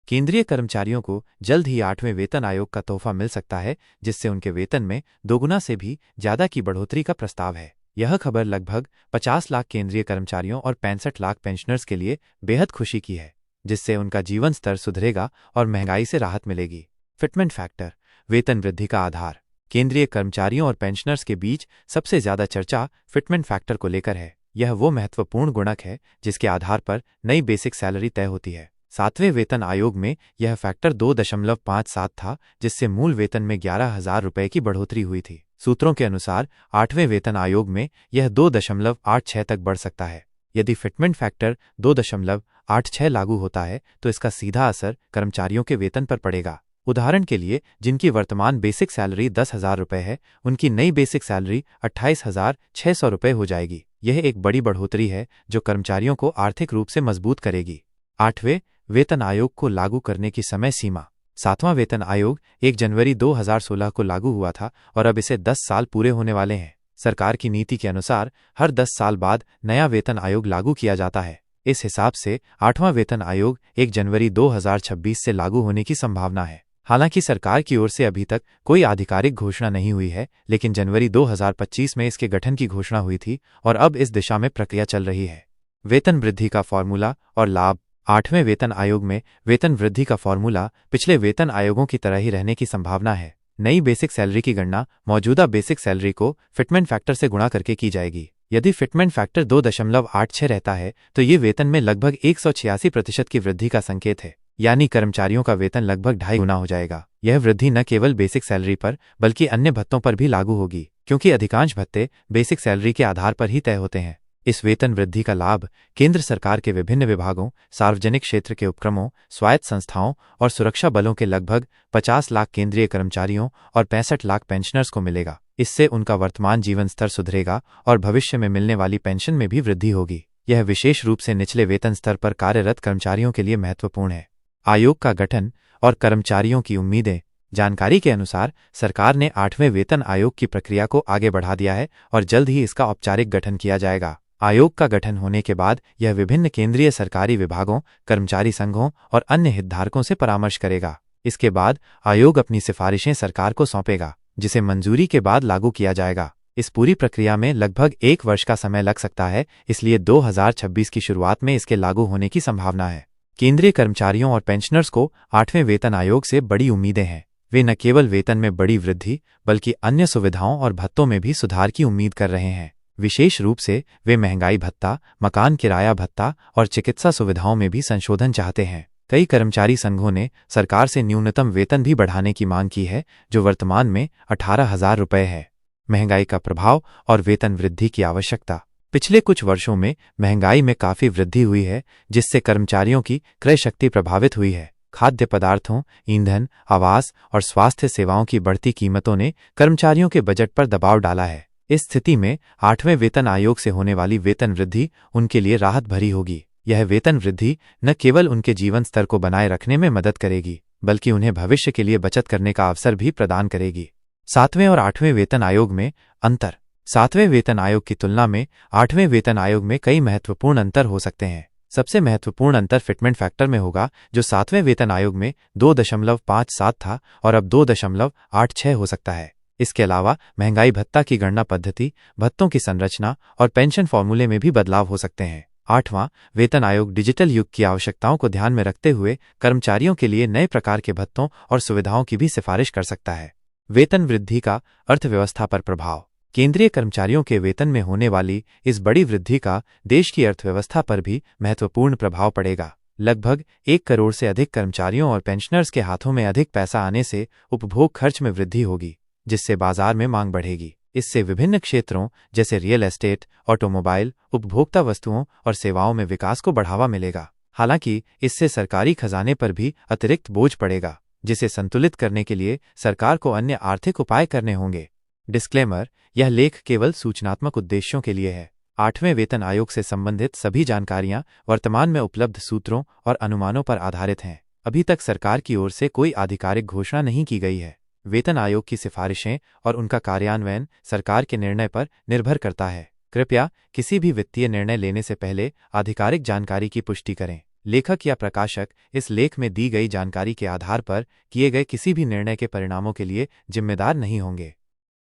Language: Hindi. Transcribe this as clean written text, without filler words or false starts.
केंद्रीय कर्मचारियों को जल्द ही 8वें वेतन आयोग का तोहफा मिल सकता है, जिससे उनके वेतन में दोगुना से भी ज्यादा की बढ़ोतरी का प्रस्ताव है। यह खबर लगभग 50 लाख केंद्रीय कर्मचारियों और 65 लाख पेंशनर्स के लिए बेहद खुशी की है, जिससे उनका जीवन स्तर सुधरेगा और महंगाई से राहत मिलेगी। फिटमेंट फैक्टर, वेतन वृद्धि का आधार। केंद्रीय कर्मचारियों और पेंशनर्स के बीच सबसे ज्यादा चर्चा फिटमेंट फैक्टर को लेकर है। यह वो महत्वपूर्ण गुणक है जिसके आधार पर नई बेसिक सैलरी तय होती है। 7वें वेतन आयोग में यह फैक्टर 2.57 था, जिससे मूल वेतन में 11,000 रुपये की बढ़ोतरी हुई थी। सूत्रों के अनुसार 8वें वेतन आयोग में यह 2.86 तक बढ़ सकता है। यदि फिटमेंट फैक्टर 2.86 लागू होता है तो इसका सीधा असर कर्मचारियों के वेतन पर पड़ेगा। उदाहरण के लिए, जिनकी वर्तमान बेसिक सैलरी 10,000 रुपये है, उनकी नई बेसिक सैलरी 28,600 रुपये हो जाएगी। यह एक बड़ी बढ़ोतरी है जो कर्मचारियों को आर्थिक रूप से मजबूत करेगी। 8वें वेतन आयोग को लागू करने की समय सीमा। 7वां वेतन आयोग 1 जनवरी 2016 को लागू हुआ था और अब इसे 10 साल पूरे होने वाले हैं। सरकार की नीति के अनुसार हर 10 साल बाद नया वेतन आयोग लागू किया जाता है। इस हिसाब से 8वां वेतन आयोग 1 जनवरी 2026 से लागू होने की संभावना है। हालांकि सरकार की ओर से अभी तक कोई आधिकारिक घोषणा नहीं हुई है, लेकिन जनवरी 2025 में इसके गठन की घोषणा हुई थी और अब इस दिशा में प्रक्रिया चल रही है। वेतन वृद्धि का फॉर्मूला और लाभ। 8वें वेतन आयोग में वेतन वृद्धि का फॉर्मूला पिछले वेतन आयोगों की तरह ही रहने की संभावना है। नई बेसिक सैलरी की गणना मौजूदा बेसिक सैलरी को फिटमेंट फैक्टर से गुणा करके की जाएगी। यदि फिटमेंट फैक्टर 2.86 रहता है तो ये वेतन में लगभग 186% की वृद्धि का संकेत है, यानी कर्मचारियों का वेतन लगभग 2.5 गुना हो जाएगा। यह वृद्धि न केवल बेसिक सैलरी पर बल्कि अन्य भत्तों पर भी लागू होगी, क्योंकि अधिकांश भत्ते बेसिक सैलरी के आधार पर ही तय होते हैं। इस वेतन वृद्धि का लाभ केंद्र सरकार के विभिन्न विभागों, सार्वजनिक क्षेत्र के उपक्रमों, स्वायत्त संस्थाओं और सुरक्षा बलों के लगभग 50 लाख केंद्रीय कर्मचारियों और 65 लाख पेंशनर्स को मिलेगा। इससे उनका वर्तमान जीवन स्तर सुधरेगा और भविष्य में मिलने वाली पेंशन में भी वृद्धि होगी। यह विशेष रूप से निचले वेतन स्तर पर कार्यरत कर्मचारियों के लिए महत्वपूर्ण है। आयोग का गठन और कर्मचारियों की उम्मीदें। जानकारी के अनुसार सरकार ने 8वें वेतन आयोग की प्रक्रिया को आगे बढ़ा दिया है और जल्द ही इसका औपचारिक गठन किया जाएगा। आयोग का गठन होने के बाद यह विभिन्न केंद्रीय सरकारी विभागों, कर्मचारी संघों और अन्य हितधारकों से परामर्श करेगा। इसके बाद आयोग अपनी सिफारिशें सरकार को सौंपेगा, जिसे मंजूरी के बाद लागू किया जाएगा। इस पूरी प्रक्रिया में लगभग 1 वर्ष का समय लग सकता है, इसलिए 2026 की शुरुआत में इसके लागू होने की संभावना है। केंद्रीय कर्मचारियों और पेंशनर्स को 8वें वेतन आयोग से बड़ी उम्मीदें हैं। वे न केवल वेतन में बड़ी वृद्धि बल्कि अन्य सुविधाओं और भत्तों में भी सुधार की उम्मीद कर रहे हैं। विशेष रूप से वे महंगाई भत्ता, मकान किराया भत्ता और चिकित्सा सुविधाओं में भी संशोधन चाहते हैं। कई कर्मचारी संघों ने सरकार से न्यूनतम वेतन भी बढ़ाने की मांग की है, जो वर्तमान में 18,000 रुपये है। महंगाई का प्रभाव और वेतन वृद्धि की आवश्यकता। पिछले कुछ वर्षों में महंगाई में काफी वृद्धि हुई है, जिससे कर्मचारियों की क्रय शक्ति प्रभावित हुई है। खाद्य पदार्थों, ईंधन, आवास और स्वास्थ्य सेवाओं की बढ़ती कीमतों ने कर्मचारियों के बजट पर दबाव डाला है। इस स्थिति में 8वें वेतन आयोग से होने वाली वेतन वृद्धि उनके लिए राहत भरी होगी। यह वेतन वृद्धि न केवल उनके जीवन स्तर को बनाए रखने में मदद करेगी, बल्कि उन्हें भविष्य के लिए बचत करने का अवसर भी प्रदान करेगी। 7वें और 8वें वेतन आयोग में अंतर। 7वें वेतन आयोग की तुलना में 8वें वेतन आयोग में कई महत्वपूर्ण अंतर हो सकते हैं। सबसे महत्वपूर्ण अंतर फिटमेंट फैक्टर में होगा, जो 7वें वेतन आयोग में 2.57 था और अब 2.86 हो सकता है। इसके अलावा महंगाई भत्ता की गणना पद्धति, भत्तों की संरचना और पेंशन फॉर्मूले में भी बदलाव हो सकते हैं। 8वां वेतन आयोग डिजिटल युग की आवश्यकताओं को ध्यान में रखते हुए कर्मचारियों के लिए नए प्रकार के भत्तों और सुविधाओं की भी सिफारिश कर सकता है। वेतन वृद्धि का अर्थव्यवस्था पर प्रभाव। केंद्रीय कर्मचारियों के वेतन में होने वाली इस बड़ी वृद्धि का देश की अर्थव्यवस्था पर भी महत्वपूर्ण प्रभाव पड़ेगा। लगभग 1 करोड़ से अधिक कर्मचारियों और पेंशनर्स के हाथों में अधिक पैसा आने से उपभोग खर्च में वृद्धि होगी, जिससे बाजार में मांग बढ़ेगी। इससे विभिन्न क्षेत्रों जैसे रियल एस्टेट, ऑटोमोबाइल, उपभोक्ता वस्तुओं और सेवाओं में विकास को बढ़ावा मिलेगा। हालांकि इससे सरकारी खजाने पर भी अतिरिक्त बोझ पड़ेगा, जिसे संतुलित करने के लिए सरकार को अन्य आर्थिक उपाय करने होंगे। डिस्क्लेमर: यह लेख केवल सूचनात्मक उद्देश्यों के लिए है। 8वें वेतन आयोग से संबंधित सभी जानकारियां वर्तमान में उपलब्ध सूत्रों और अनुमानों पर आधारित हैं। अभी तक सरकार की ओर से कोई आधिकारिक घोषणा नहीं की गई है। वेतन आयोग की सिफारिशें और उनका कार्यान्वयन सरकार के निर्णय पर निर्भर करता है। कृपया किसी भी वित्तीय निर्णय लेने से पहले आधिकारिक जानकारी की पुष्टि करें। लेखक या प्रकाशक इस लेख में दी गई जानकारी के आधार पर किए गए किसी भी निर्णय के परिणामों के लिए जिम्मेदार नहीं होंगे।